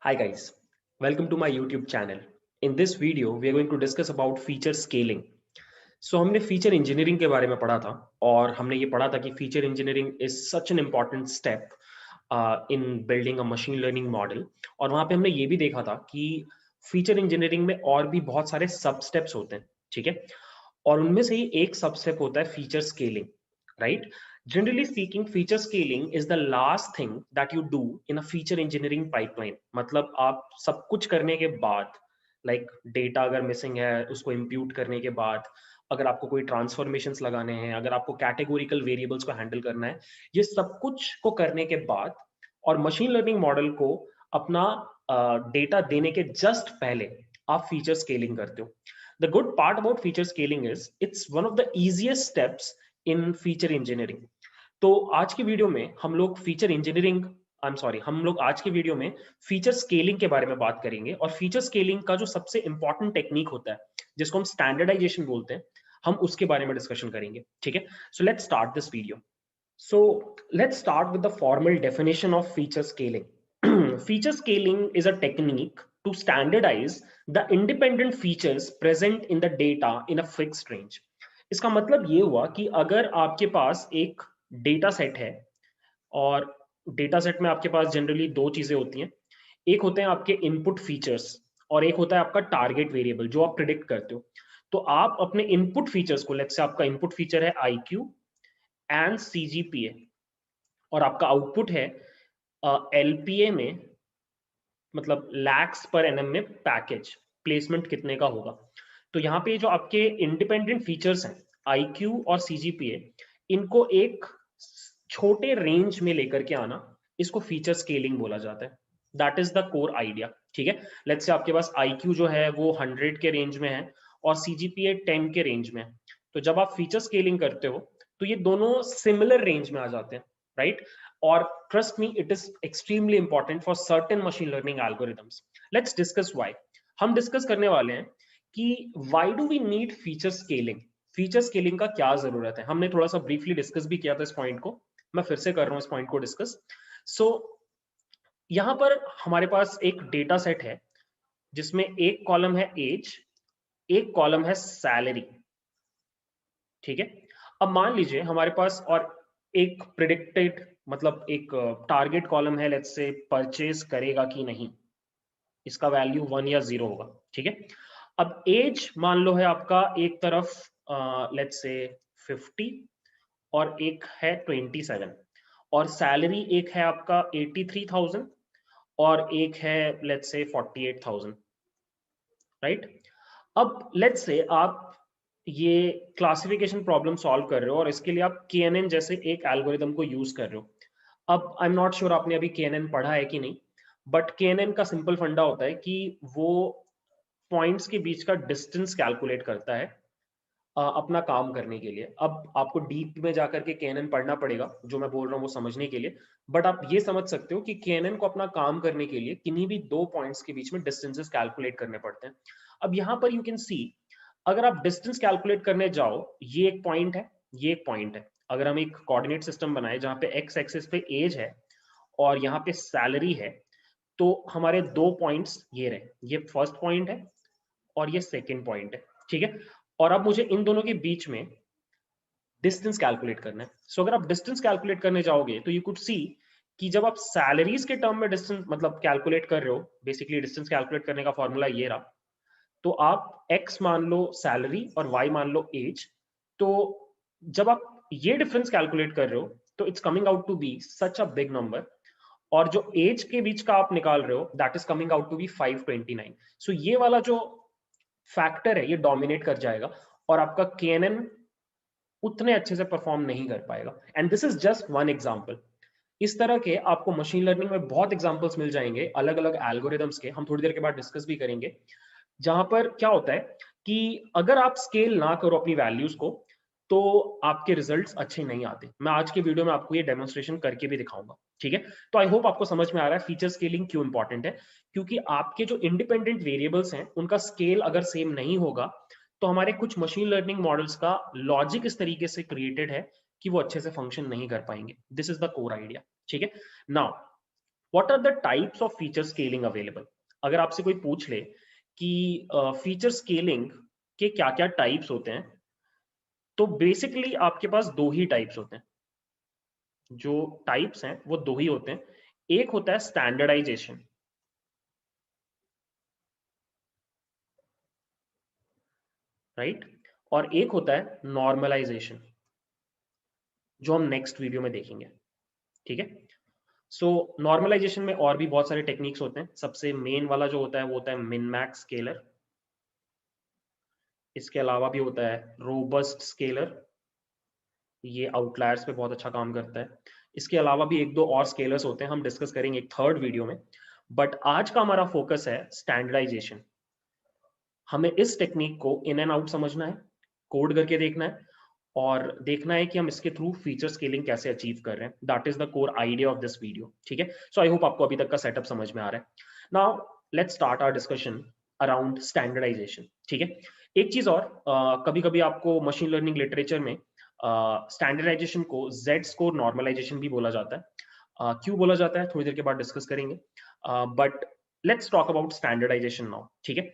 Hi guys, welcome to my YouTube channel. In this video, we are going to discuss about feature scaling. हमने feature engineering के बारे में पढ़ा था और हमने ये पढ़ा था कि feature engineering is such an important step in building a machine learning model. और वहां पे हमने ये भी देखा था कि फीचर इंजीनियरिंग में और भी बहुत सारे सब स्टेप्स होते हैं, ठीक है। और उनमें से ही एक सब स्टेप होता है feature scaling, right. Generally speaking, feature scaling is the last thing that you do in a feature engineering pipeline. मतलब आप सब कुछ करने के बाद, लाइक डेटा अगर मिसिंग है उसको इम्प्यूट करने के बाद, अगर आपको कोई ट्रांसफॉर्मेशंस लगाने हैं, अगर आपको कैटेगोरिकल वेरिएबल्स को हैंडल करना है, ये सब कुछ को करने के बाद और मशीन लर्निंग मॉडल को अपना डेटा देने के जस्ट पहले आप फीचर स्केलिंग करते हो। The good part about feature scaling is it's one of the easiest steps in feature engineering. तो आज की वीडियो में हम लोग feature engineering I am sorry हम लोग आज की वीडियो में फीचर स्केलिंग के बारे में बात करेंगे और फीचर स्केलिंग का जो सबसे इंपॉर्टेंट टेक्निक होता है जिसको हम स्टैंडर्डाइजेशन बोलते हैं, हम उसके बारे में डिस्कशन करेंगे, ठीक है। So let's start this video. So let's start with the formal definition of feature scaling. Feature scaling is a technique to standardize the independent features present in the data in a fixed range. इसका मतलब ये हुआ कि अगर आपके पास एक data set है और डेटा सेट में आपके पास जनरली दो चीजें होती हैं। एक होते हैं आपके इनपुट फीचर्स और एक होता है आपका टारगेट वेरिएबल जो आप प्रिडिक्ट करते हो। तो आप अपने इनपुट फीचर्स को, लेट्स से आपका इनपुट फीचर है IQ एंड CGPA और आपका आउटपुट है LPA में, मतलब लैक्स पर एनएम में पैकेज प्लेसमेंट कितने का होगा। तो यहाँ पे जो आपके इंडिपेंडेंट फीचर्स हैं IQ और CGPA, इनको एक छोटे रेंज में लेकर के आना, इसको फीचर स्केलिंग बोला जाता है। That is the core idea, ठीक है। लेट्स से आपके पास IQ जो है वो 100 के रेंज में है और CGPA 10 के रेंज में है। तो जब आप फीचर स्केलिंग करते हो तो ये दोनों सिमिलर रेंज में आ जाते हैं, राइट। और trust me, it is extremely important for certain machine learning algorithms. Let's discuss why. हम डिस्कस करने वाले हैं कि why do we need feature scaling. Feature scaling का क्या जरूरत है, हमने थोड़ा सा ब्रीफली डिस्कस भी किया था इस पॉइंट को, मैं फिर से कर रहा हूं इस पॉइंट को डिस्कस। सो यहां पर हमारे पास एक डेटा सेट है जिसमें एक कॉलम है एज, एक कॉलम है सैलरी, ठीक है। अब मान लीजिए हमारे पास और एक प्रिडिक्टेड, मतलब एक टारगेट कॉलम है, लेट्स से परचेज करेगा कि नहीं, इसका वैल्यू 1 या 0 होगा, ठीक है। अब एज मान लो है आपका एक तरफ लेट्स से 50 और एक है 27, और सैलरी एक है आपका 83,000 और एक है लेट्स से 48,000, राइट। अब लेट्स से आप ये क्लासिफिकेशन प्रॉब्लम सॉल्व कर रहे हो और इसके लिए आप KNN जैसे एक एल्गोरिदम को यूज कर रहे हो। अब आई एम नॉट श्योर आपने अभी KNN पढ़ा है कि नहीं, बट KNN का सिंपल फंडा होता है कि वो पॉइंट्स के बीच का डिस्टेंस कैलकुलेट करता है अपना काम करने के लिए। अब आपको डीप में जाकर के KNN पढ़ना पड़ेगा, जो मैं बोल रहा हूँ वो समझने के लिए। बट आप ये समझ सकते हो कि KNN को अपना काम करने के लिए किन्हीं भी दो पॉइंट्स के बीच में डिस्टेंसेस कैलकुलेट करने पड़ते हैं। अब यहाँ पर यू कैन सी, अगर आप डिस्टेंस कैलकुलेट करने जाओ, ये एक पॉइंट है, ये एक पॉइंट है। अगर हम एक कोऑर्डिनेट सिस्टम बनाए जहाँ पे एक्स एक्सिस पे एज है और यहाँ पे सैलरी है, तो हमारे दो पॉइंट्स ये रहे, ये फर्स्ट पॉइंट है और ये सेकंड पॉइंट है, ठीक है। और अब मुझे इन दोनों के बीच में डिस्टेंस कैलकुलेट करना है। सो अगर आप डिस्टेंस कैलकुलेट करने जाओगे तो यू कुड सी कि जब आप सैलरीज के टर्म में डिस्टेंस मतलब कैलकुलेट कर रहे हो, बेसिकली डिस्टेंस कैलकुलेट करने का फॉर्मूला ये रहा। तो आप x मान लो सैलरी और y मान लो एज। तो जब आप ये डिफरेंस कैलकुलेट कर रहे हो तो it's coming out to be such a big number, और जो एज के बीच का आप निकाल रहे हो that is coming out to be 529। So ये वाला जो फैक्टर है ये डोमिनेट कर जाएगा और आपका KNN उतने अच्छे से परफॉर्म नहीं कर पाएगा। And this is just one example. इस तरह के आपको मशीन लर्निंग में बहुत एग्जांपल्स मिल जाएंगे अलग अलग एल्गोरिदम्स के, हम थोड़ी देर के बाद डिस्कस भी करेंगे। जहां पर क्या होता है कि अगर आप स्केल ना करो अपनी वैल्यूज को तो आपके रिजल्ट्स अच्छे नहीं आते। मैं आज के वीडियो में आपको ये डेमोन्स्ट्रेशन करके भी दिखाऊंगा, ठीक है। तो आई होप आपको समझ में आ रहा है फीचर स्केलिंग क्यों इंपॉर्टेंट है। क्योंकि आपके जो इंडिपेंडेंट वेरिएबल्स हैं उनका स्केल अगर सेम नहीं होगा तो हमारे कुछ मशीन लर्निंग मॉडल्स का लॉजिक इस तरीके से क्रिएटेड है कि वो अच्छे से फंक्शन नहीं कर पाएंगे। This is the core idea, ठीक है। Now what are the types of feature scaling available? अगर आपसे कोई पूछ ले कि फीचर स्केलिंग के क्या क्या टाइप्स होते हैं, तो बेसिकली आपके पास दो ही टाइप्स होते हैं। जो टाइप्स हैं वो दो ही होते हैं। एक होता है स्टैंडर्डाइजेशन, राइट, और एक होता है नॉर्मलाइजेशन, जो हम नेक्स्ट वीडियो में देखेंगे। ठीक है। सो नॉर्मलाइजेशन में और भी बहुत सारे टेक्निक्स होते हैं। सबसे मेन वाला जो होता है वो होता है मिन मैक्स स्केलर। इसके अलावा भी होता है रोबस्ट स्केलर, ये आउटलायर्स पे बहुत अच्छा काम करता है। इसके अलावा भी एक दो और स्केलर्स होते हैं, हम डिस्कस करेंगे एक थर्ड वीडियो में। बट आज का हमारा फोकस है स्टैंडर्डाइजेशन। हमें इस टेक्निक को इन एंड आउट समझना है, कोड करके देखना है, और देखना है कि हम इसके थ्रू फीचर स्केलिंग कैसे अचीव कर रहे हैं। That is the core idea of this video. ठीक है। सो आई होप आपको अभी तक का सेटअप समझ में आ रहा है। Now let's start our discussion around standardization. ठीक है। एक चीज और, कभी कभी आपको मशीन लर्निंग लिटरेचर में स्टैंडर्डाइजेशन को जेड स्कोर नॉर्मलाइजेशन भी बोला जाता है। क्यों बोला जाता है थोड़ी देर के बाद डिस्कस करेंगे, but let's talk about standardization now. ठीक है।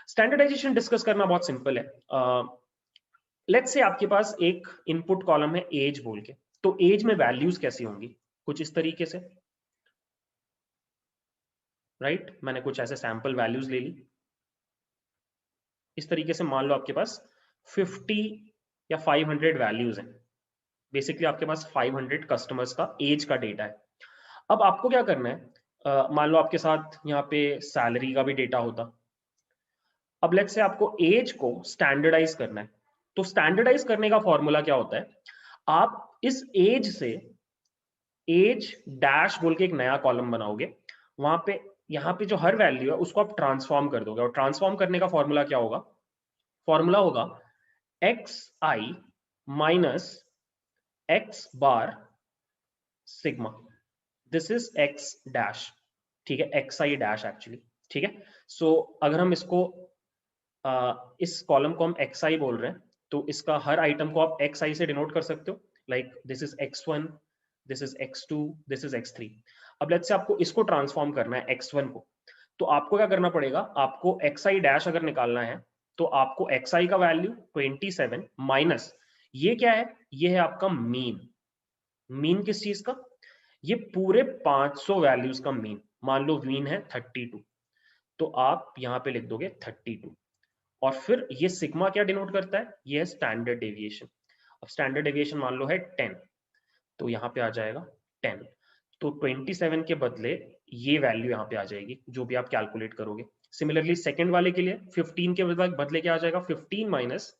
स्टैंडर्डाइजेशन डिस्कस करना बहुत सिंपल है। लेट्स से आपके पास एक इनपुट कॉलम है एज बोल के, तो एज में वैल्यूज कैसी होंगी? कुछ इस तरीके से, राइट। मैंने कुछ ऐसे सैंपल वैल्यूज ले ली। इस तरीके से मान लो आपके पास 50 या 500 वैल्यूज हैं। बेसिकली आपके पास 500 कस्टमर्स का एज का डेटा है। अब आपको क्या करना है, मान लो आपके साथ यहाँ पे सैलरी का भी डेटा होता। अब लेट्स से आपको एज को स्टैंडर्डाइज करना है। तो स्टैंडर्डाइज करने का फॉर्मूला क्या होता है? आप इस एज से एज डैश बोल के एक नया कॉलम बनाओगे। वहां पे यहाँ पे जो हर वैल्यू है उसको आप ट्रांसफॉर्म कर दोगे, और ट्रांसफॉर्म करने का फॉर्मूला क्या होगा? फॉर्मूला होगा x I minus x bar sigma. This is x dash. ठीक है, एक्स आई डैश एक्चुअली। ठीक है। सो अगर हम इसको इस कॉलम को हम एक्स आई बोल रहे हैं, तो इसका हर आइटम को आप एक्स आई से डिनोट कर सकते हो। Like this is x1, this is x2, this is x3। अब लेट्स से आपको इसको ट्रांसफॉर्म करना है x1 को, तो आपको क्या करना पड़ेगा? आपको एक्स आई डैश अगर निकालना है, तो आपको एक्स आई का वैल्यू 27 माइनस ये क्या है? ये है आपका मीन। मीन किस चीज का? ये पूरे 500 वैल्यूज का मीन। मान लो मीन है 32, तो आप यहां पे लिख दोगे 32। और फिर ये सिग्मा क्या डिनोट करता है? ये है स्टैंडर्ड डेविएशन। अब स्टैंडर्ड डेविएशन मान लो है 10, तो यहाँ पे आ जाएगा 10। तो 27 के बदले ये वैल्यू यहाँ पे आ जाएगी जो भी आप कैलकुलेट करोगे। सिमिलरली सेकंड वाले के लिए 15 के बदले क्या आ जाएगा? 15 माइनस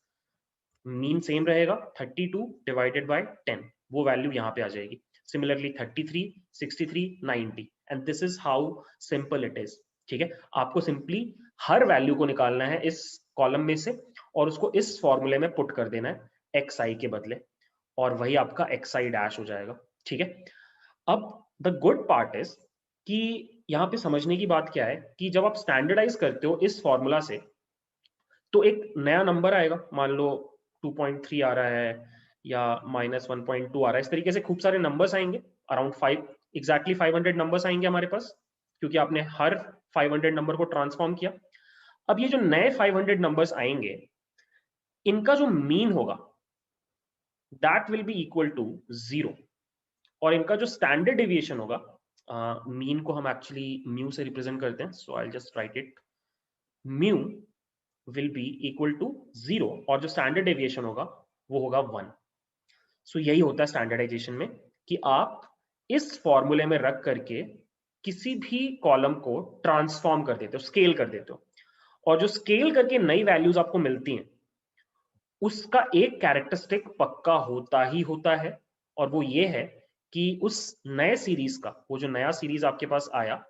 मीन सेम रहेगा 32 डिवाइडेड बाय 10, वो वैल्यू यहाँ पे आ जाएगी। Similarly 33, 63, 90, and this is how simple it is. ठीक है। आपको सिंपली हर वैल्यू को निकालना है इस कॉलम में से, और उसको इस फॉर्मूले में पुट कर देना है एक्स आई के बदले, और वही आपका एक्स आई डैश हो जाएगा। ठीक है। अब द गुड पार्ट इज कि यहाँ पे समझने की बात क्या है कि जब आप स्टैंडर्डाइज करते हो इस फॉर्मूला से, तो एक नया नंबर आएगा। मान लो 2.3 आ रहा है, या -1.2 आ रहा है। इस तरीके से खूब सारे नंबर्स आएंगे, अराउंड 5, एग्जैक्टली 500 नंबर्स आएंगे हमारे पास, क्योंकि आपने हर 500 नंबर को ट्रांसफॉर्म किया। अब ये जो नए 500 नंबर्स आएंगे, इनका जो मीन होगा that will be equal to 0, और इनका जो स्टैंडर्ड डेविएशन होगा, मीन को हम एक्चुअली म्यू से रिप्रेजेंट करते हैं, so I just write it, mu will be equal to 0, और जो स्टैंडर्ड डेविएशन होगा वो होगा 1। सो यही होता है स्टैंडर्डाइजेशन में, कि आप इस फॉर्मूले में रख करके किसी भी कॉलम को ट्रांसफॉर्म कर देते हो, स्केल कर देते हो, और जो स्केल करके नई वैल्यूज आपको मिलती हैं उसका एक कैरेक्टरिस्टिक पक्का होता ही होता है, और वो ये है कि उस नए सीरीज का, वो जो नया सीरीज आपके पास आया,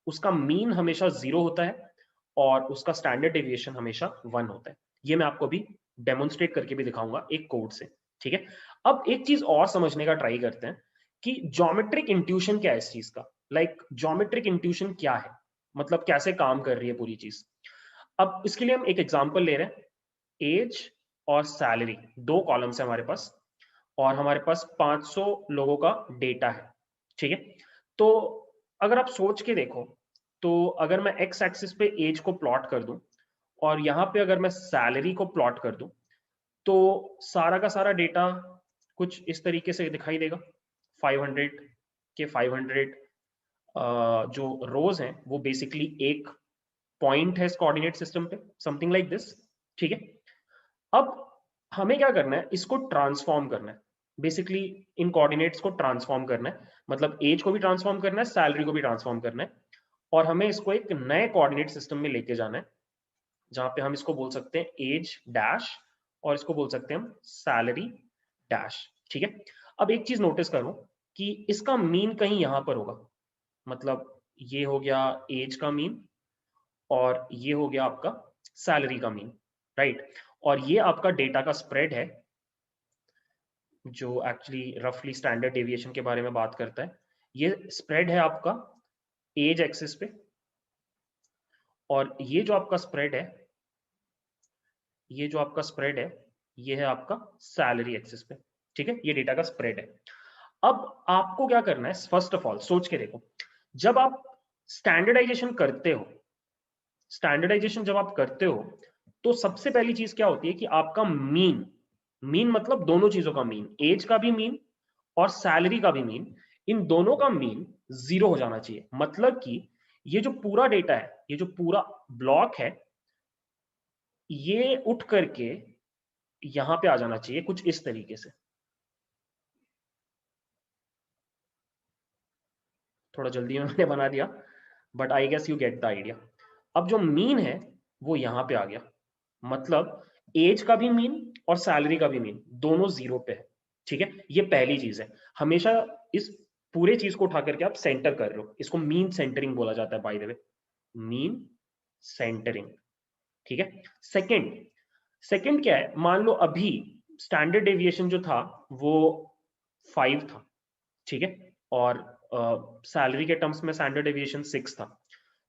उसका मीन हमेशा 0 होता है, और उसका स्टैंडर्ड डेविएशन हमेशा 1 होता है। ये मैं आपको अभी डेमोन्स्ट्रेट करके भी दिखाऊंगा एक कोड से। ठीक है। अब एक चीज और समझने का ट्राई करते हैं कि ज्योमेट्रिक इंट्यूशन क्या है इस चीज का। लाइक ज्योमेट्रिक इंट्यूशन क्या है, मतलब कैसे काम कर रही है पूरी चीज। अब इसके लिए हम एक एग्जांपल ले रहे हैं। एज और सैलरी दो कॉलम्स है हमारे पास, और हमारे पास 500 लोगों का डेटा है। ठीक है। तो अगर आप सोच के देखो तो अगर मैं एक्स एक्सिस पे एज को प्लॉट कर दूं और यहाँ पे अगर मैं सैलरी को प्लॉट कर दूं तो सारा का सारा डेटा कुछ इस तरीके से दिखाई देगा। 500 के 500 जो रोज हैं वो बेसिकली एक पॉइंट है इस कोऑर्डिनेट सिस्टम पे, समथिंग लाइक दिस। ठीक है, अब हमें क्या करना है, इसको ट्रांसफॉर्म करना है। बेसिकली इन कोऑर्डिनेट्स को ट्रांसफॉर्म करना है, मतलब एज को भी ट्रांसफॉर्म करना है, सैलरी को भी ट्रांसफॉर्म करना है, और हमें इसको एक नए कोऑर्डिनेट सिस्टम में लेके जाना है जहां पे हम इसको बोल सकते हैं एज डैश और इसको बोल सकते हैं हम सैलरी डैश। ठीक है, अब एक चीज नोटिस करो कि इसका मीन कहीं यहां पर होगा, मतलब ये हो गया एज का मीन और ये हो गया आपका सैलरी का मीन, राइट। और ये आपका डेटा का स्प्रेड है जो एक्चुअली रफली स्टैंडर्ड डेविएशन के बारे में बात करता है। ये स्प्रेड है आपका एज एक्सिस पे, और ये जो आपका स्प्रेड है, ये जो आपका स्प्रेड है, ये है आपका सैलरी एक्सिस पे। ठीक है, ये डेटा का स्प्रेड है। अब आपको क्या करना है, फर्स्ट ऑफ ऑल सोच के देखो, जब आप स्टैंडर्डाइजेशन करते हो, स्टैंडर्डाइजेशन जब आप करते हो तो सबसे पहली चीज क्या होती है कि आपका मीन, मीन मतलब दोनों चीजों का मीन, एज का भी मीन और सैलरी का भी मीन, इन दोनों का मीन 0 हो जाना चाहिए। मतलब कि ये जो पूरा डेटा है, ये जो पूरा ब्लॉक है, ये उठ करके यहां पे आ जाना चाहिए कुछ इस तरीके से। थोड़ा जल्दी में मैंने बना दिया, but I guess you get the idea. अब जो मीन है वो यहां पे आ गया, मतलब एज का भी मीन और सैलरी का भी मीन दोनों 0 पे है। ठीक है, ये पहली चीज है। हमेशा इस पूरे चीज को उठा करके आप सेंटर कर रहे हो, इसको मीन सेंटरिंग बोला जाता है by the way, mean centering. ठीक है, सेकंड, सेकंड क्या है, मान लो अभी स्टैंडर्ड डेविएशन जो था वो 5 था। ठीक है, और सैलरी के टर्म्स में स्टैंडर्ड डेविएशन 6 था।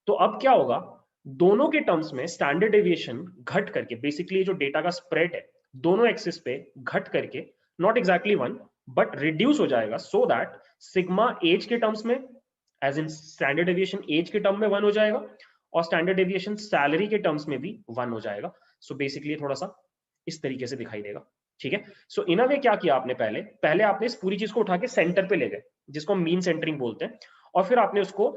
तो अब क्या होगा, दोनों के टर्म्स में स्टैंडर्ड डेविएशन घट करके, बेसिकली जो डेटा का स्प्रेड है दोनों एक्सिस पे घट करके, नॉट एग्जैक्टली 1 बट रिड्यूस हो जाएगा, सो दैट सिग्मा एज के टर्म्स में, as in standard deviation age के टर्म में 1 हो जाएगा और स्टैंडर्ड डेविएशन सैलरी के टर्म्स में भी 1 हो जाएगा। सो बेसिकली थोड़ा सा इस तरीके से दिखाई देगा। ठीक है, सो इन अ वे क्या किया आपने, पहले पहले आपने इस पूरी चीज को उठा के सेंटर पे ले गए जिसको मीन सेंटरिंग बोलते हैं, और फिर आपने उसको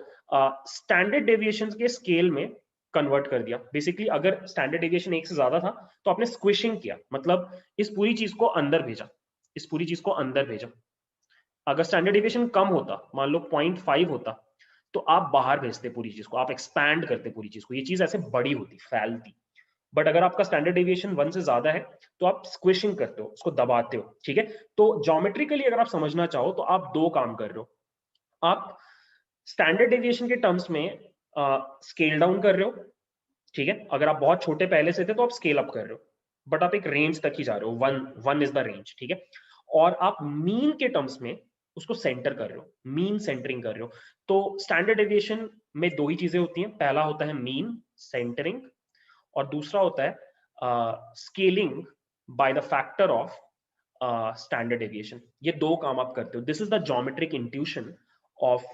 स्टैंडर्ड डेविएशन के स्केल में कन्वर्ट कर दिया। बेसिकली अगर स्टैंडर्ड डेविएशन 1 से ज्यादा था तो आपने स्क्विशिंग किया, मतलब इस पूरी चीज को अंदर भेजा, इस पूरी चीज को अंदर भेजा। अगर स्टैंडर्ड डेविएशन कम होता, मान लो 0.5 होता, तो आप बाहर भेजते पूरी चीज को, आप एक्सपैंड करते पूरी चीज को, ये चीज ऐसे बड़ी होती, फैलती। बट अगर आपका स्टैंडर्ड डेविएशन 1 से ज्यादा है तो आप स्क्विशिंग करते हो, उसको दबाते हो। ठीक है, तो ज्योमेट्रिकली अगर आप समझना चाहो तो आप दो काम कर रहे हो, आप स्टैंडर्ड डेविएशन के टर्म्स में स्केल डाउन कर रहे हो। ठीक है, अगर आप बहुत छोटे पहले से थे तो आप स्केल अप कर रहे हो, बट आप एक रेंज तक ही जा रहे हो, one one is the range. ठीक है, और आप मीन के टर्म्स में उसको सेंटर कर रहे हो, मीन सेंटरिंग कर रहे हो। तो स्टैंडर्ड डेविएशन में दो ही चीजें होती हैं, पहला होता है मीन सेंटरिंग और दूसरा होता है scaling by the factor of standard deviation. ये दो काम आप करते हो, this is the geometric intuition of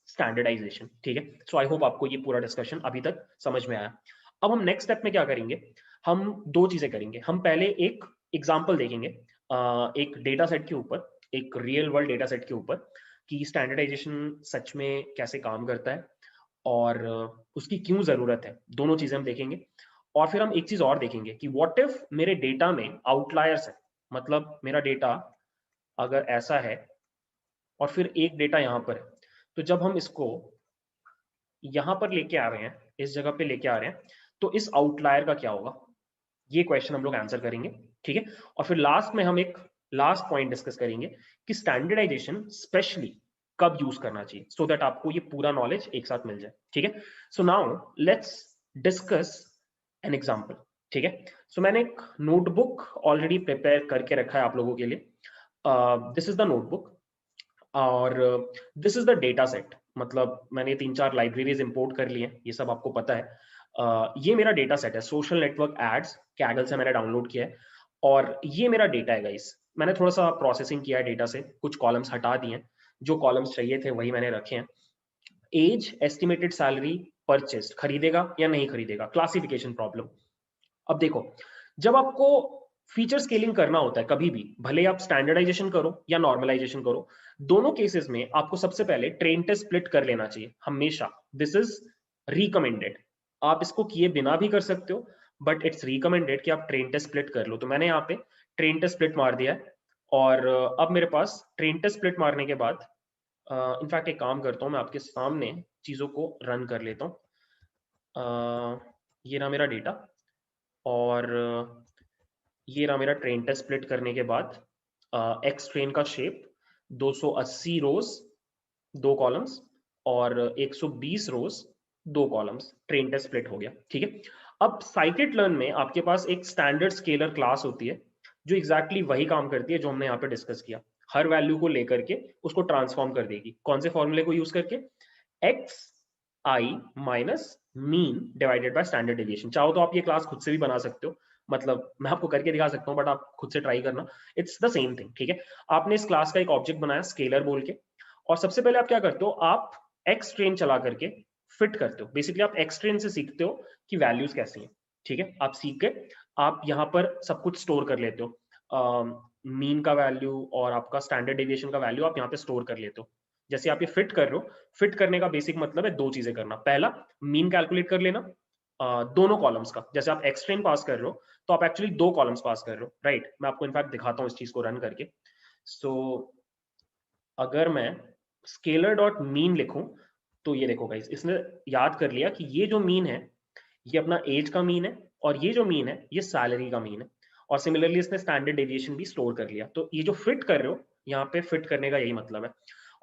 standardization. ठीक है, सो आई होप आपको ये पूरा डिस्कशन अभी तक समझ में आया। अब हम नेक्स्ट स्टेप में क्या करेंगे, हम दो चीजें करेंगे। हम पहले एक एग्जांपल देखेंगे एक डेटा सेट के ऊपर, एक रियल वर्ल्ड डेटा सेट के ऊपर, कि स्टैंडर्डाइजेशन सच में कैसे काम करता है और उसकी क्यों जरूरत है, दोनों चीजें हम देखेंगे। और फिर हम एक चीज और देखेंगे कि व्हाट इफ मेरे डेटा में आउटलायर्स है, मतलब मेरा डेटा अगर ऐसा है और फिर एक डेटा यहां पर है, तो जब हम इसको यहां पर लेके आ रहे हैं, इस जगह पे लेके आ रहे हैं, तो इस आउटलायर का क्या होगा, ये क्वेश्चन हम लोग आंसर करेंगे। ठीक है, और फिर लास्ट में हम एक लास्ट पॉइंट डिस्कस करेंगे कि स्टैंडर्डाइजेशन स्पेशली कब यूज करना चाहिए, सो दैट आपको ये पूरा नॉलेज एक साथ मिल जाए। ठीक है, so now let's discuss an example. ठीक है, सो मैंने एक नोटबुक ऑलरेडी प्रिपेयर करके रखा है आप लोगों के लिए। दिस इज द नोटबुक और this is the data set, मतलब मैंने 3-4 लाइब्रेरीज इंपोर्ट कर ली हैं, ये सब आपको पता है। ये मेरा डेटा सेट है, सोशल नेटवर्क एड्स कैगल से मैंने डाउनलोड किया है, और ये मेरा डेटा है गाइस। मैंने थोड़ा सा प्रोसेसिंग किया है डेटा से, कुछ कॉलम्स हटा दिए हैं, जो कॉलम्स चाहिए थे वही मैंने रखे हैं। एज, एस्टिमेटेड सैलरी, परचेस्ड, खरीदेगा या नहीं खरीदेगा, क्लासिफिकेशन प्रॉब्लम। अब देखो, जब आपको फीचर स्केलिंग करना होता है कभी भी, भले आप स्टैंडर्डाइजेशन करो या नॉर्मलाइजेशन करो, दोनों केसेस में आपको सबसे पहले ट्रेन टेस्ट स्प्लिट कर लेना चाहिए हमेशा। This is recommended. आप इसको किए बिना भी कर सकते हो, बट इट्स रिकमेंडेड कि आप ट्रेन टेस्ट स्प्लिट कर लो। तो मैंने यहाँ पे ट्रेन टेस्ट स्प्लिट मार दिया है, और अब मेरे पास ट्रेन टेस्ट स्प्लिट मारने के बाद इनफैक्ट एक काम करता हूँ, मैं आपके सामने चीजों को रन कर लेता हूँ। ये रहा मेरा डेटा, और ये रहा मेरा ट्रेन टेस्ट स्प्लिट करने के बाद एक्स ट्रेन का शेप 280 रोज 2 कॉलम्स और 120 रोज 2 कॉलम्स, ट्रेन टेस्ट स्प्लिट हो गया। ठीक है, अब साइकिट लर्न में आपके पास एक स्टैंडर्ड स्केलर क्लास होती है जो एग्जैक्टली वही काम करती है जो हमने यहाँ पे डिस्कस किया। हर वैल्यू को लेकर के उसको ट्रांसफॉर्म कर देगी। कौन से फॉर्मूले को यूज करके? X I minus mean divided by standard deviation. चाहो तो आप ये क्लास खुद से भी बना सकते हो, मतलब मैं आपको करके दिखा सकता हूँ, बट आप खुद से ट्राई करना, इट्स द सेम थिंग। ठीक है, आपने इस क्लास का एक ऑब्जेक्ट बनाया स्केलर बोल के, और सबसे पहले आप क्या करते हो, आप एक्स ट्रेन चला करके फिट करते हो। बेसिकली आप एक्स ट्रेन से सीखते हो कि वैल्यूज कैसी हैं। ठीक है, आप सीख गए, आप यहाँ पर सब कुछ स्टोर कर लेते हो, मीन का वैल्यू और आपका स्टैंडर्ड डेविएशन का वैल्यू आप यहाँ पे स्टोर कर लेते हो। जैसे आप ये फिट कर रहे हो, फिट करने का बेसिक मतलब है दो चीजें करना। पहला, मीन कैलकुलेट कर लेना दोनों कॉलम्स का। जैसे आप एक्स ट्रेन पास कर रहे हो तो आप एक्चुअली 2 कॉलम्स पास कर रहे हो, राइट? मैं आपको इनफैक्ट दिखाता हूँ इस चीज को रन करके। सो अगर मैं स्केलर डॉट मीन लिखूं, तो ये देखो गाइस, इसने याद कर लिया कि ये जो मीन है ये अपना एज का मीन है, और ये जो मीन है ये सैलरी का मीन है, और सिमिलरली इसने स्टैंडर्ड डेविएशन भी स्टोर कर लिया। तो ये जो फिट कर रहे हो, यहाँ पे फिट करने का यही मतलब है।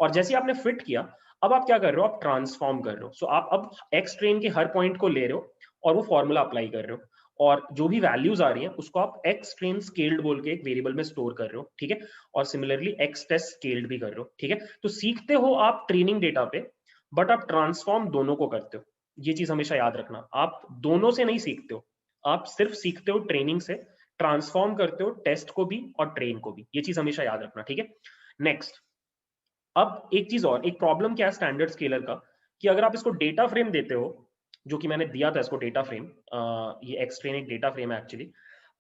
और जैसे आपने फिट किया, अब आप क्या कर रहे हो, आप ट्रांसफॉर्म कर रहे हो। सो आप अब एक्स ट्रेन के हर पॉइंट को ले रहे हो और वो फॉर्मूला अप्लाई कर रहे हो, और जो भी वैल्यूज आ रही हैं उसको आप एक्स ट्रेन स्केल्ड बोल के एक वेरिएबल में स्टोर कर रहे हो। ठीक है, और सिमिलरली एक्स टेस्ट स्केल्ड भी कर रहे हो। ठीक है, तो सीखते हो आप ट्रेनिंग डेटा पे, बट आप ट्रांसफॉर्म दोनों को करते हो। ये चीज हमेशा याद रखना, आप दोनों से नहीं सीखते हो, आप सिर्फ सीखते हो ट्रेनिंग से, ट्रांसफॉर्म करते हो टेस्ट को भी और ट्रेन को भी। ये चीज हमेशा याद रखना। ठीक है, नेक्स्ट, अब एक चीज और, एक प्रॉब्लम क्या है स्टैंडर्ड स्केलर का, कि अगर आप इसको डेटा फ्रेम देते हो, जो कि मैंने दिया था इसको डेटा फ्रेम, ये एक्स ट्रेन एक डेटा फ्रेम है एक्चुअली।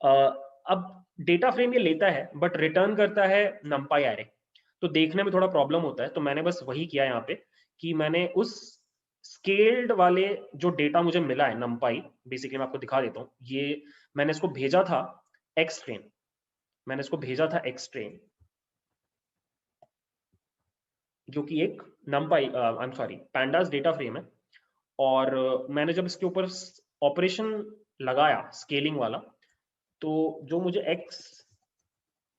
अब डेटा फ्रेम ये लेता है बट रिटर्न करता है नंपाई एरे, तो देखने में थोड़ा प्रॉब्लम होता है। तो मैंने बस वही किया यहाँ पे कि मैंने उस स्केल्ड वाले जो डेटा मुझे मिला है नंपाई, बेसिकली मैं आपको दिखा देता हूँ, ये मैंने इसको भेजा था एक्स ट्रेन, मैंने इसको भेजा था एक्स ट्रेन, जो कि एक नंपाई I am sorry pandas data frame है। और मैंने जब इसके ऊपर ऑपरेशन लगाया स्केलिंग वाला, तो जो मुझे एक्स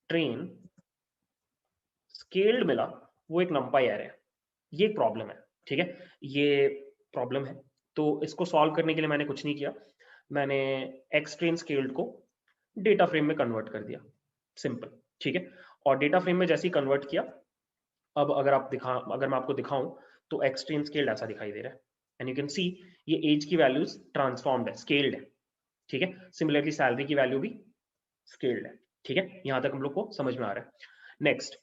ट्रेन स्केल्ड मिला वो एक नंपाई एरे है। ये एक प्रॉब्लम है। ठीक है, ये प्रॉब्लम है। तो इसको सॉल्व करने के लिए मैंने कुछ नहीं किया, मैंने एक्स ट्रेन स्केल्ड को डेटा फ्रेम में कन्वर्ट कर दिया, सिंपल। ठीक है, और डेटा फ्रेम में जैसे ही कन्वर्ट किया, अब अगर मैं आपको दिखाऊं, तो एक्सट्रीम स्केल्ड ऐसा दिखाई दे रहा है, एंड यू कैन सी ये एज की वैल्यूज ट्रांसफॉर्म्ड है, स्केल्ड है। ठीक है, सिमिलरली सैलरी की वैल्यू भी स्केल्ड है। ठीक है, यहां तक हम लोग को समझ में आ रहा है। नेक्स्ट,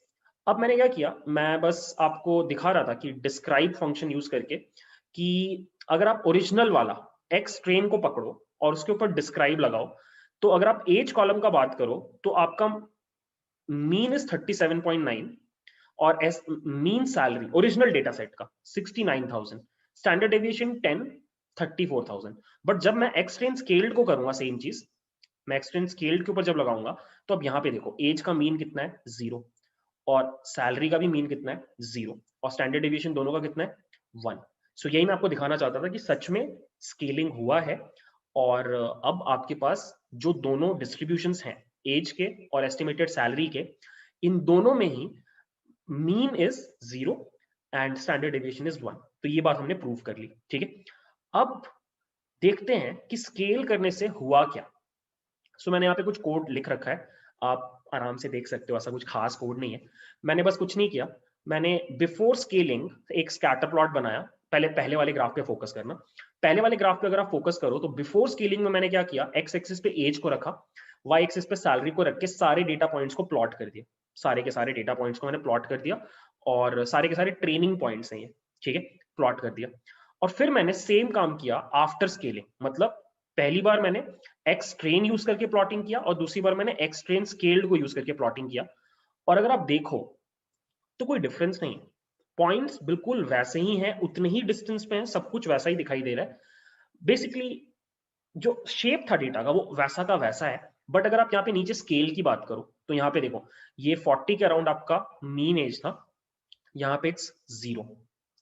अब मैंने क्या किया, मैं बस आपको दिखा रहा था कि डिस्क्राइब फंक्शन यूज करके, कि अगर आप ओरिजिनल वाला एक्स ट्रेन को पकड़ो और उसके ऊपर डिस्क्राइब लगाओ, तो अगर आप एज कॉलम का बात करो तो आपका मीन इज 37.9, और mean salary original data set का 69,000, स्टैंडर्ड डेविएशन 10, 34,000। बट जब मैं एक्सट्रेन स्केल्ड को करूंगा सेम चीज, मैं एक्सट्रेन स्केल्ड के ऊपर जब लगाऊंगा, तो अब यहाँ पे देखो एज का मीन कितना है 0, और सैलरी का भी मीन कितना है 0, और स्टैंडर्ड डेविएशन दोनों का कितना है 1। सो यही मैं आपको दिखाना चाहता था कि सच में स्केलिंग हुआ है, और अब आपके पास जो दोनों डिस्ट्रीब्यूशंस हैं एज के और एस्टिमेटेड सैलरी के, इन दोनों में ही mean is 0 and standard deviation is 1। तो ये बात हमने प्रूव कर ली। ठीक है, अब देखते हैं कि स्केल करने से हुआ क्या। सो मैंने यहाँ पे कुछ कोड लिख रखा है, आप आराम से देख सकते हो, ऐसा कुछ खास कोड नहीं है। मैंने बस कुछ नहीं किया, मैंने बिफोर स्केलिंग एक स्कैटर प्लॉट बनाया। पहले वाले ग्राफ पे फोकस करना, पहले वाले ग्राफ पे अगर आप फोकस करो, तो बिफोर स्केलिंग में मैंने क्या किया, एक्स एक्सिस पे एज को रखा, वाई एक्सिस पे सैलरी को रख के सारे डेटा पॉइंट्स को प्लॉट कर दिया, सारे के सारे डेटा पॉइंट्स को मैंने प्लॉट कर दिया, और सारे के सारे ट्रेनिंग पॉइंट्स हैं ये। ठीक है, प्लॉट कर दिया। और फिर मैंने सेम काम किया आफ्टर स्केलिंग, मतलब पहली बार मैंने एक्स ट्रेन यूज करके प्लॉटिंग किया और दूसरी बार मैंने एक्स ट्रेन स्केल्ड को यूज करके प्लॉटिंग किया। और अगर आप देखो तो कोई डिफरेंस नहीं, पॉइंट्स बिल्कुल वैसे ही हैं, उतने ही डिस्टेंस पे हैं, सब कुछ वैसा ही दिखाई दे रहा है। बेसिकली जो शेप था डेटा का वो वैसा का वैसा है। बट अगर आप यहाँ पे नीचे स्केल की बात करो तो यहाँ पे देखो, ये 40 के अराउंड आपका मीन एज था, यहाँ पे इट्स 0।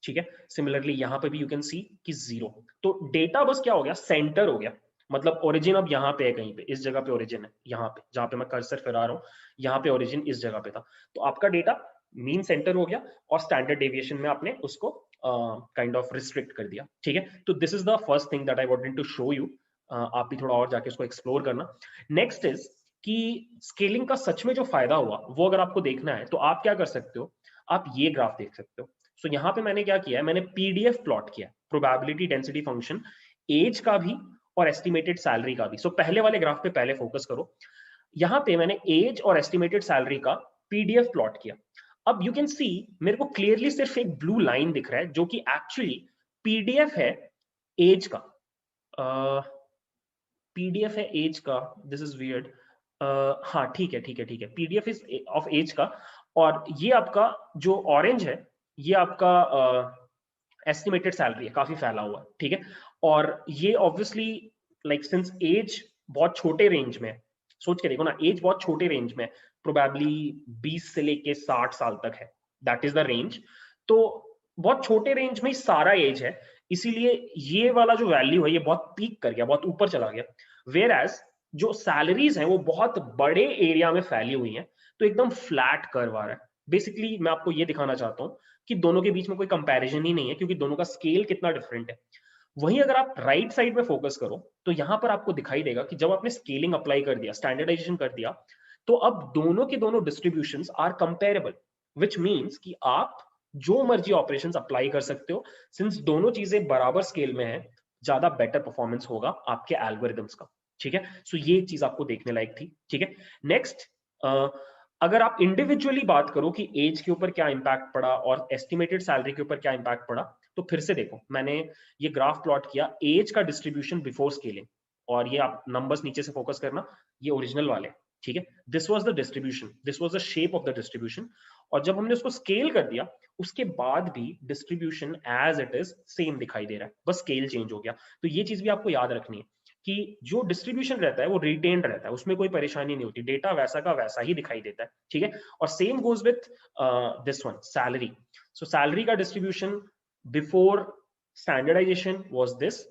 ठीक है, सिमिलरली यहाँ पे भी यू कैन सी कि 0। तो डेटा बस क्या हो गया, सेंटर हो गया। मतलब ओरिजिन अब यहाँ पे है, कहीं पे इस जगह पे ओरिजिन है, यहाँ पे जहाँ पे मैं कर्सर फिरा रहा हूँ, यहाँ पे ओरिजिन इस जगह पे था। तो आपका डेटा मीन सेंटर हो गया और स्टैंडर्ड डेविएशन में आपने उसको काइंड ऑफ रिस्ट्रिक्ट कर दिया। ठीक है, तो this is the first thing that I wanted to show you. आप भी थोड़ा और जाके उसको एक्सप्लोर करना। नेक्स्ट इज कि स्केलिंग का सच में जो फायदा हुआ वो अगर आपको देखना है तो आप क्या कर सकते हो, आप ये ग्राफ देख सकते हो। सो यहाँ पे मैंने क्या किया है, मैंने पीडीएफ प्लॉट किया, प्रोबेबिलिटी डेंसिटी फंक्शन, एज का भी और एस्टिमेटेड सैलरी का भी। सो पहले वाले ग्राफ पे पहले फोकस करो। यहाँ पे मैंने एज और एस्टिमेटेड सैलरी का पीडीएफ प्लॉट किया। अब यू कैन सी मेरे को क्लियरली सिर्फ एक ब्लू लाइन दिख रहा है जो कि एक्चुअली पीडीएफ है एज का। पीडीएफ है एज का, दिस इज वियर्ड। हाँ ठीक है ठीक है ठीक है, पीडीएफ इज ऑफ एज का। और ये आपका जो ऑरेंज है ये आपका एस्टिमेटेड सैलरी है, काफी फैला हुआ है। ठीक है, और ये ऑब्वियसली लाइक सिंस एज बहुत छोटे रेंज में, सोच के देखो ना, एज बहुत छोटे रेंज में, प्रोबेबली 20 से लेके 60 साल तक है, दैट इज द रेंज। तो बहुत छोटे रेंज में ही सारा एज है, इसीलिए ये वाला जो वैल्यू है ये बहुत पीक कर गया, बहुत ऊपर चला गया। वेयर एज जो सैलरीज हैं वो बहुत बड़े एरिया में फैली हुई हैं, तो एकदम फ्लैट कर्व आ रहा है। बेसिकली मैं आपको ये दिखाना चाहता हूँ कि दोनों के बीच में कोई कंपैरिजन ही नहीं है, क्योंकि दोनों का स्केल कितना डिफरेंट है। वहीं अगर आप राइट साइड में फोकस करो तो यहां पर आपको दिखाई देगा कि जब आपने स्केलिंग अप्लाई कर दिया, स्टैंडर्डाइजेशन कर दिया, तो अब दोनों के दोनों distributions are comparable, which means कि आप जो मर्जी ऑपरेशंस अप्लाई कर सकते हो, सिंस दोनों चीजें बराबर स्केल में है, ज्यादा बेटर परफॉर्मेंस होगा आपके एल्गोरिदम्स का। ठीक है, सो ये चीज आपको देखने लायक थी। ठीक है, नेक्स्ट, अगर आप इंडिविजुअली बात करो कि एज के ऊपर क्या इंपैक्ट पड़ा और एस्टिमेटेड सैलरी के ऊपर क्या इंपैक्ट पड़ा, तो फिर से देखो, मैंने ये ग्राफ प्लॉट किया एज का डिस्ट्रीब्यूशन बिफोर स्केलिंग, और ये आप नंबर्स नीचे से फोकस करना, ये ओरिजिनल वाले। ठीक है, this was the distribution, this was the shape of the distribution. और जब हमने उसको स्केल कर दिया उसके बाद भी distribution as it is same दिखाई दे रहा है, बस स्केल चेंज हो गया। तो ये चीज भी आपको याद रखनी है कि जो डिस्ट्रीब्यूशन रहता है वो रिटेन्ड रहता है, उसमें कोई परेशानी नहीं होती, डेटा वैसा का वैसा ही दिखाई देता है। ठीक है, और same goes with this one, salary. So salary का distribution before standardisation was this,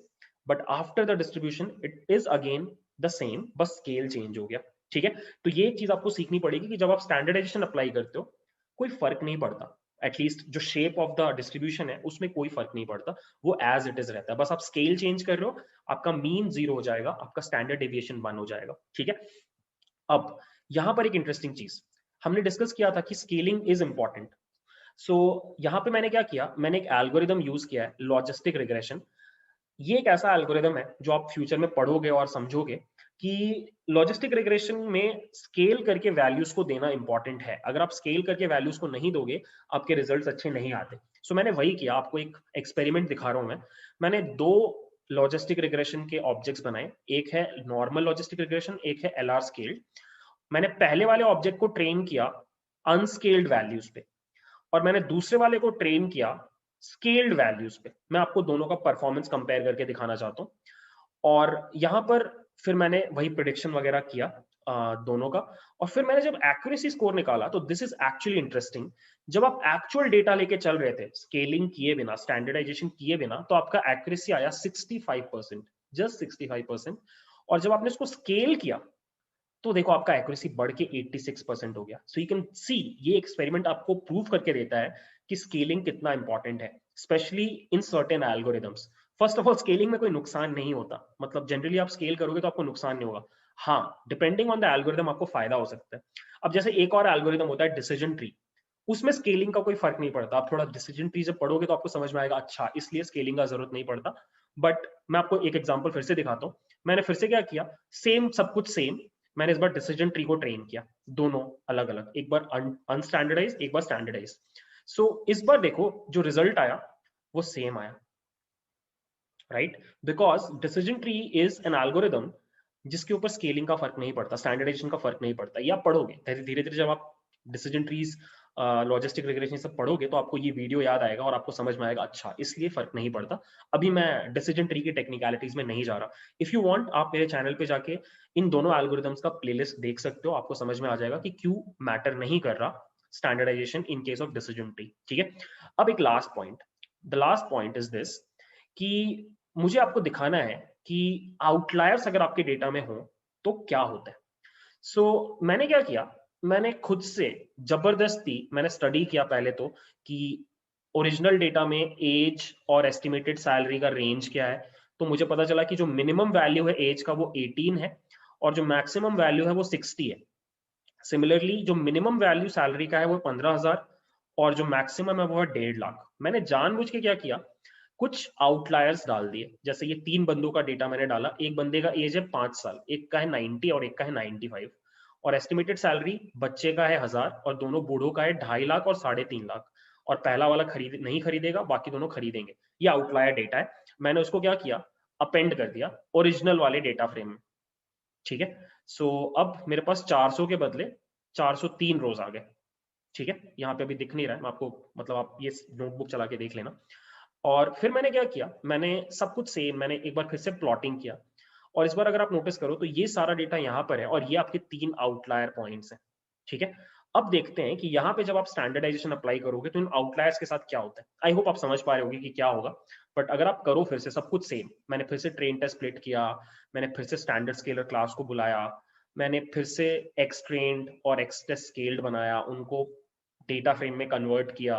but after the distribution it is again the same, बस स्केल चेंज हो गया। ठीक है, तो ये चीज आपको सीखनी पड़ेगी कि जब आप स्टैंडर्डाइजेशन अप्लाई करते हो कोई फर्क नहीं पड़ता, एटलीस्ट जो शेप ऑफ द डिस्ट्रीब्यूशन है उसमें कोई फर्क नहीं पड़ता, वो एज इट इज रहता है, बस आप स्केल चेंज कर रहे हो, आपका मीन 0 हो जाएगा, आपका स्टैंडर्ड डेविएशन 1 हो जाएगा। ठीक है, अब यहां पर एक इंटरेस्टिंग चीज हमने डिस्कस किया था कि स्केलिंग इज इंपॉर्टेंट। सो यहाँ पे मैंने क्या किया, मैंने एक एल्गोरिदम यूज किया है, लॉजिस्टिक रिग्रेशन। ये एक ऐसा एल्गोरिदम है जो आप फ्यूचर में पढ़ोगे और समझोगे कि लॉजिस्टिक रिग्रेशन में स्केल करके वैल्यूज को देना इंपॉर्टेंट है। अगर आप स्केल करके वैल्यूज को नहीं दोगे आपके रिजल्ट्स अच्छे नहीं आते। सो मैंने वही किया, आपको एक एक्सपेरिमेंट दिखा रहा हूं मैं। मैंने 2 लॉजिस्टिक रिग्रेशन के ऑब्जेक्ट्स बनाए, एक है नॉर्मल लॉजिस्टिक रिग्रेशन, एक है एलआर स्केल्ड। मैंने पहले वाले ऑब्जेक्ट को ट्रेन किया अनस्केल्ड वैल्यूज पे और मैंने दूसरे वाले को ट्रेन किया स्केल्ड वैल्यूज पे। मैं आपको दोनों का परफॉर्मेंस कंपेयर करके दिखाना चाहता हूँ। और यहाँ पर फिर मैंने वही प्रिडिक्शन वगैरह किया दोनों का, और फिर मैंने जब एक्यूरेसी स्कोर निकाला तो दिस इज एक्चुअली इंटरेस्टिंग। जब आप एक्चुअल डेटा लेके चल रहे थे स्केलिंग किए बिना, स्टैंडर्डाइजेशन किए बिना, तो आपका एक्यूरेसी आया 65%, जस्ट 65%। और जब आपने इसको स्केल किया तो देखो आपका एक्यूरेसी बढ़ के 86% हो गया। सो यू कैन सी ये एक्सपेरिमेंट आपको प्रूव करके देता है कि स्केलिंग कितना इंपॉर्टेंट है, specially in certain algorithms. First of all scaling में कोई नुकसान नहीं होता, मतलब जनरली आप स्केल करोगे तो आपको नुकसान नहीं होगा। हाँ, डिपेंडिंग ऑन द एल्गोरिदम आपको फायदा हो सकता है। अब जैसे एक और एल्गोरिदम होता है डिसीजन ट्री, उसमें स्केलिंग का कोई फर्क नहीं पड़ता। आप थोड़ा डिसीजन ट्री जब पढ़ोगे तो आपको समझ में आएगा, अच्छा इसलिए स्केलिंग का जरूरत नहीं पड़ता। बट मैं आपको एक एग्जांपल फिर से दिखाता हूँ। मैंने फिर से क्या किया, सेम सब कुछ सेम, मैंने इस बार डिसीजन ट्री को ट्रेन किया, दोनों अलग अलग, एक बार अनस्टैंडर्डाइज एक बार स्टैंडर्डाइज। सो इस बार देखो जो रिजल्ट आया वो सेम आया, right? Because decision tree is an algorithm जिसके ऊपर स्केलिंग का फर्क नहीं पड़ता, स्टैंडर्डाइजेशन का फर्क नहीं पड़ता। ये आप पढ़ोगे धीरे धीरे, जब आप डिसीजन ट्रीज, लॉजिस्टिक रिग्रेशन सब पढ़ोगे तो आपको ये वीडियो याद आएगा और आपको समझ में आएगा अच्छा इसलिए फर्क नहीं पड़ता। अभी मैं डिसीजन ट्री की टेक्निकलिटीज में नहीं जा रहा। इफ यू वांट, आप मेरे चैनल पे जाके इन दोनों एल्गोरिदम्स का प्लेलिस्ट देख सकते हो, आपको समझ में आ जाएगा कि क्यों मैटर नहीं कर रहा standardization in case of decision tree. ठीक है, अब एक last point, the last point is this कि मुझे आपको दिखाना है कि आउटलायर्स अगर आपके डेटा में हो तो क्या होता है। मैंने क्या किया, मैंने खुद से जबरदस्ती मैंने स्टडी किया पहले तो कि ओरिजिनल डेटा में एज और एस्टिमेटेड सैलरी का रेंज क्या है। तो मुझे पता चला कि जो मिनिमम वैल्यू है एज का वो 18 है और जो मैक्सिमम वैल्यू है वो 60 है। सिमिलरली जो मिनिमम वैल्यू सैलरी का है वो 15,000 और जो मैक्सिमम है वो है 1.5 लाख। मैंने जानबूझ के क्या किया, कुछ आउटलायर्स डाल दिए। जैसे ये 3 बंदों का डेटा मैंने डाला, एक बंदे का एज है 5 साल, एक का है 90 और एक का है 95, और एस्टिमेटेड सैलरी बच्चे का है 1000 और दोनों बूढ़ों का है 2.5 लाख और 3.5 लाख। और पहला वाला नहीं खरीदेगा, बाकी दोनों खरीदेंगे। ये आउटलायर डेटा है। मैंने उसको क्या किया, अपेंड कर दिया ओरिजिनल वाले डेटा फ्रेम में। ठीक है, अब मेरे पास 400 के बदले 403 रोज आ गए। ठीक है, यहाँ पे अभी दिख नहीं रहा है, मैं आपको मतलब आप ये नोटबुक चला के देख लेना। और फिर मैंने क्या किया, मैंने सब कुछ सेम, मैंने एक बार फिर से प्लॉटिंग किया। और इस बार अगर आप नोटिस करो तो ये सारा डेटा यहाँ पर है और ये आपके 3 आउटलायर पॉइंट्स हैं। ठीक है, अब देखते हैं कि यहाँ पे जब आप स्टैंडर्डाइजेशन अप्लाई करोगे तो इन आउटलायर्स के साथ क्या होता है। आई होप आप समझ पा रहे होगे कि क्या होगा। बट अगर आप करो फिर से सब कुछ सेम, मैंने फिर से ट्रेन टेस्ट स्प्लिट किया, मैंने फिर से स्टैंडर्ड स्केलर क्लास को बुलाया, मैंने फिर से एक्स ट्रेन्ड और एक्स टेस्ट स्केल्ड बनाया, उनको डेटा फ्रेम में कन्वर्ट किया।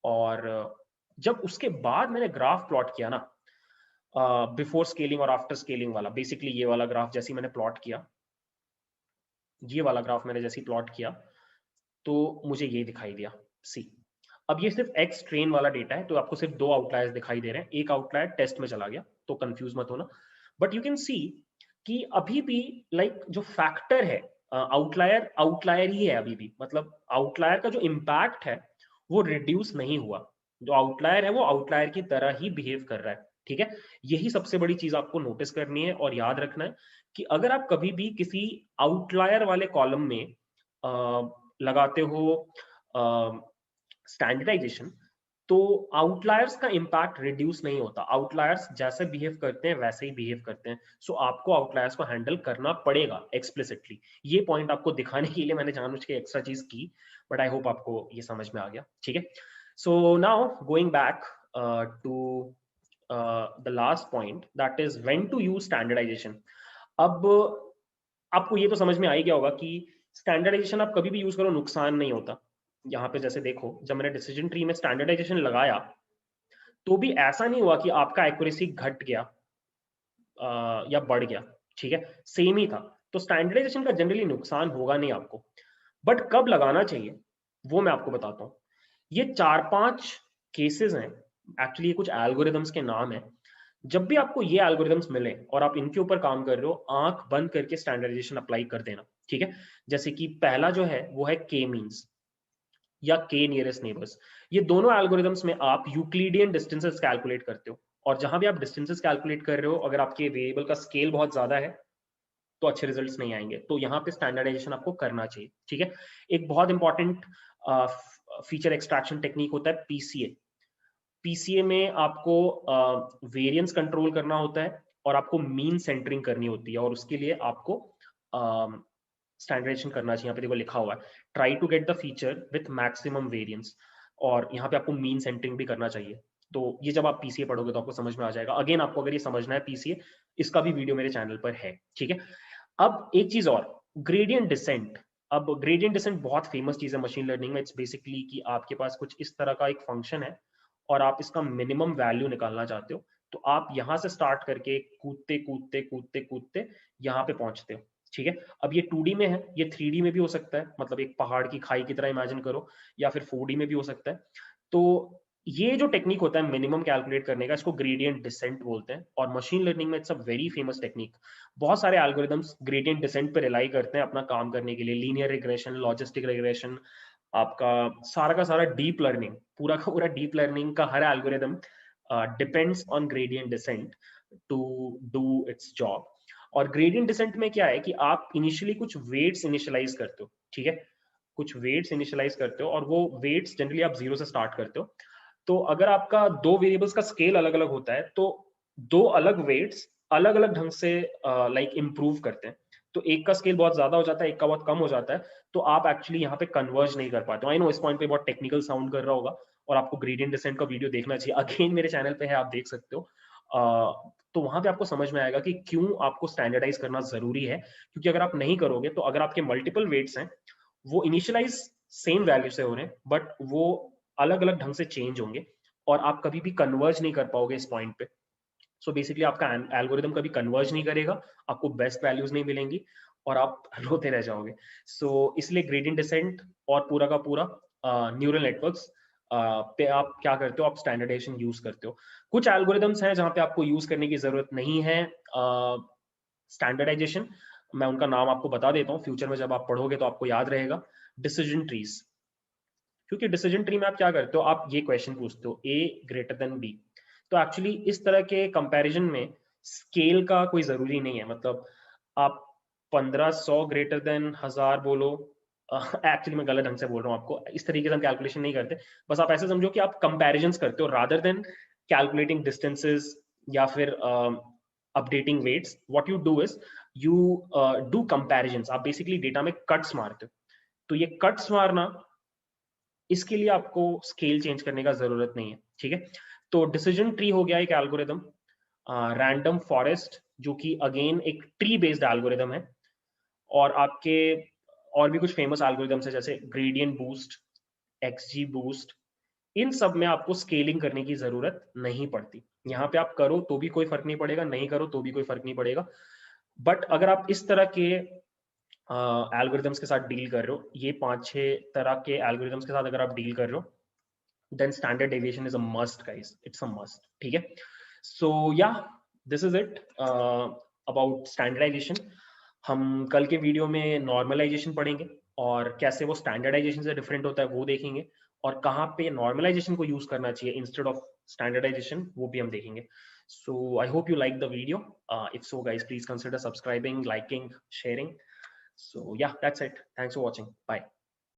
और जब उसके बाद मैंने ग्राफ प्लॉट किया ना, बिफोर स्केलिंग और आफ्टर स्केलिंग वाला, बेसिकली ये वाला ग्राफ जैसे मैंने प्लॉट किया, ये वाला ग्राफ मैंने जैसे प्लॉट किया तो मुझे ये दिखाई दिया। सी, अब ये सिर्फ एक्स ट्रेन वाला डेटा है तो आपको सिर्फ 2 आउटलायर्स दिखाई दे रहे हैं, एक आउटलायर टेस्ट में चला गया, तो कंफ्यूज मत होना। बट यू कैन सी कि अभी भी जो फैक्टर है, आउटलायर आउटलायर ही है अभी भी, मतलब आउटलायर का जो इम्पैक्ट है वो रिड्यूस नहीं हुआ। जो आउटलायर है वो आउटलायर की तरह ही बिहेव कर रहा है। ठीक है, यही सबसे बड़ी चीज आपको नोटिस करनी है और याद रखना है कि अगर आप कभी भी किसी आउटलायर वाले कॉलम में लगाते हो स्टैंडर्डाइजेशन, तो आउटलायर्स का इंपैक्ट रिड्यूस नहीं होता। आउटलायर्स जैसे बिहेव करते हैं वैसे ही बिहेव करते हैं। आपको आउटलायर्स को हैंडल करना पड़ेगा एक्सप्लिसिटली। ये पॉइंट आपको दिखाने के लिए मैंने जानबूझ के एक्स्ट्रा चीज की, बट आई होप आपको ये समझ में आ गया। ठीक है, so now going back to the last point, that is when to use standardization. अब आपको ये तो समझ में आ ही गया होगा कि स्टैंडर्डाइजेशन आप कभी भी यूज करो नुकसान नहीं होता। यहाँ पे जैसे देखो, जब मैंने डिसीजन ट्री में स्टैंडर्डाइजेशन लगाया तो भी ऐसा नहीं हुआ कि आपका एक्यूरेसी घट गया या बढ़ गया। ठीक है, सेम ही था। तो स्टैंडर्डाइजेशन का जनरली नुकसान होगा नहीं आपको। बट कब लगाना चाहिए वो मैं आपको बताता हूँ। ये 4-5 केसेस हैं, एक्चुअली ये कुछ एल्गोरिदम्स के नाम है। जब भी आपको ये एल्गोरिदम्स मिले और आप इनके ऊपर काम कर रहे हो, आंख बंद करके स्टैंडर्डाइजेशन अप्लाई कर देना। ठीक है, जैसे कि पहला जो है वो है के मीन्स या के नियरेस्ट नेबर्स। ये दोनों एल्गोरिदम्स में आप यूक्लिडियन डिस्टेंसेस कैलकुलेट करते हो, और जहां भी आप डिस्टेंसेस कैलकुलेट कर रहे हो, अगर आपके वेरिएबल का स्केल बहुत ज्यादा है तो अच्छे रिजल्ट्स नहीं आएंगे। तो यहाँ पे स्टैंडर्डाइजेशन आपको करना चाहिए। ठीक है, एक बहुत इंपॉर्टेंट फीचर एक्सट्रैक्शन टेक्निक होता है पीसीए। पीसीए में आपको वेरिएंस कंट्रोल करना होता है और आपको मीन सेंटरिंग करनी होती है, और उसके लिए आपको स्टैंडर्डाइजेशन करना चाहिए। यहाँ पे देखो लिखा हुआ है, try to get the feature with maximum variance, और यहाँ पे आपको मीन सेंटरिंग भी करना चाहिए। तो ये जब आप पीसीए पढ़ोगे तो आपको समझ में आ जाएगा। अगेन आपको अगर ये समझना है पीसीए, इसका भी वीडियो मेरे चैनल पर है। ठीक है, अब एक चीज और, ग्रेडियंट डिसेंट। अब ग्रेडियंट डिसेंट बहुत फेमस चीज है मशीन लर्निंग में। इट्स बेसिकली कि आपके पास कुछ इस तरह का एक फंक्शन है और आप इसका मिनिमम वैल्यू निकालना चाहते हो, तो आप यहां से स्टार्ट करके कूदते कूदते कूदते कूदते यहाँ पे पहुंचते हो। ठीक है, अब ये 2D में है, ये 3D में भी हो सकता है, मतलब एक पहाड़ की खाई की तरह इमेजिन करो, या फिर 4D में भी हो सकता है। तो ये जो टेक्निक होता है मिनिमम कैलकुलेट करने का, इसको ग्रेडियंट डिसेंट बोलते हैं, और मशीन लर्निंग में it's a very famous technique. बहुत सारे एल्गोरिदम्स ग्रेडियंट डिसेंट पे रिलाई करते हैं अपना काम करने के लिए, लीनियर रिग्रेशन, लॉजिस्टिक रिग्रेशन, आपका सारा का सारा डीप लर्निंग, पूरा का पूरा डीप लर्निंग का हर algorithm depends on gradient descent to do its job. और ग्रेडियंट डिसेंट में क्या है कि आप इनिशियली कुछ वेट्स इनिशियलाइज करते हो, ठीक है, कुछ वेट्स इनिशियलाइज करते हो और वो वेट्स जनरली आप जीरो से स्टार्ट करते हो। तो अगर आपका दो वेरिएबल्स का स्केल अलग अलग होता है तो दो अलग वेट्स अलग अलग ढंग से लाइक इंप्रूव करते हैं। तो एक का स्केल बहुत ज्यादा हो जाता है, एक का बहुत कम हो जाता है, तो आप एक्चुअली यहाँ पे कन्वर्ज नहीं कर पाते। आई नो इस पॉइंट पे बहुत टेक्निकल साउंड कर रहा होगा और आपको ग्रेडियंट डिसेंट का वीडियो देखना चाहिए, अगेन मेरे चैनल पे है, आप देख सकते हो। तो वहां पे आपको समझ में आएगा कि क्यों आपको स्टैंडर्डाइज करना जरूरी है, क्योंकि अगर आप नहीं करोगे तो अगर आपके मल्टीपल वेट्स हैं वो इनिशियलाइज सेम वैल्यू से हो रहे हैं बट वो अलग अलग ढंग से चेंज होंगे और आप कभी भी कन्वर्ज नहीं कर पाओगे इस पॉइंट पे। सो बेसिकली आपका एल्गोरिदम कभी कन्वर्ज नहीं करेगा, आपको बेस्ट वैल्यूज नहीं मिलेंगी और आप रोते रह जाओगे। सो इसलिए ग्रेडियंट डिसेंट और पूरा का पूरा न्यूरल नेटवर्क्स पे आप क्या करते हो, आप स्टैंडर्डाइजेशन यूज करते हो। कुछ एल्गोरिदम्स हैं जहां पे आपको यूज करने की जरूरत नहीं है स्टैंडर्डाइजेशन, मैं उनका नाम आपको बता देता हूँ, फ्यूचर में जब आप पढ़ोगे तो आपको याद रहेगा। डिसीजन ट्रीज, क्योंकि डिसीजन ट्री में आप क्या करते हो, आप ये क्वेश्चन पूछते हो ए ग्रेटर देन बी। तो एक्चुअली इस तरह के कंपैरिजन में स्केल का कोई जरूरी नहीं है, मतलब आप 1500 ग्रेटर देन 1000 बोलो, एक्चुअली मैं गलत ढंग से बोल रहा हूँ आपको, इस तरीके से हम कैलकुलेशन नहीं करते। बस आप ऐसे समझो कि आप कंपैरिजंस करते हो रादर देन कैलकुलेटिंग डिस्टेंसेस या फिर updating weights. What you do is you do comparisons, आप बेसिकली डेटा में कट्स मारते हो। तो ये कट्स मारना, इसके लिए आपको स्केल चेंज करने का जरूरत नहीं है, ठीक है। तो डिसीजन ट्री हो गया एक एल्गोरिदम। रैंडम फॉरेस्ट जो कि अगेन एक ट्री बेस्ड एल्गोरिदम है। और आपके और भी कुछ फेमस एल्गोरिदम्स है जैसे ग्रेडियंट बूस्ट, एक्सजी बूस्ट। इन सब में आपको स्केलिंग करने की जरूरत नहीं पड़ती, यहाँ पे आप करो तो भी कोई फर्क नहीं पड़ेगा, नहीं करो तो भी कोई फर्क नहीं पड़ेगा। बट अगर आप इस तरह के एल्गोरिदम्स के साथ डील कर रहे हो, ये 5-6 तरह के एल्गोरिदम्स के साथ अगर आप डील कर रहे हो, then standard deviation is a must guys, it's a must, ठीक है। So yeah, this is it about standardization। हम कल के वीडियो में नॉर्मलाइजेशन पढ़ेंगे और कैसे वो स्टैंडर्डाइजेशन से डिफरेंट होता है वो देखेंगे, और कहाँ पे नॉर्मलाइजेशन को यूज करना चाहिए इंस्टेड ऑफ स्टैंडर्डाइजेशन वो भी हम देखेंगे। So I hope you like the video. If so guys, please consider subscribing, liking, sharing. So yeah, that's it. Thanks for watching. Bye.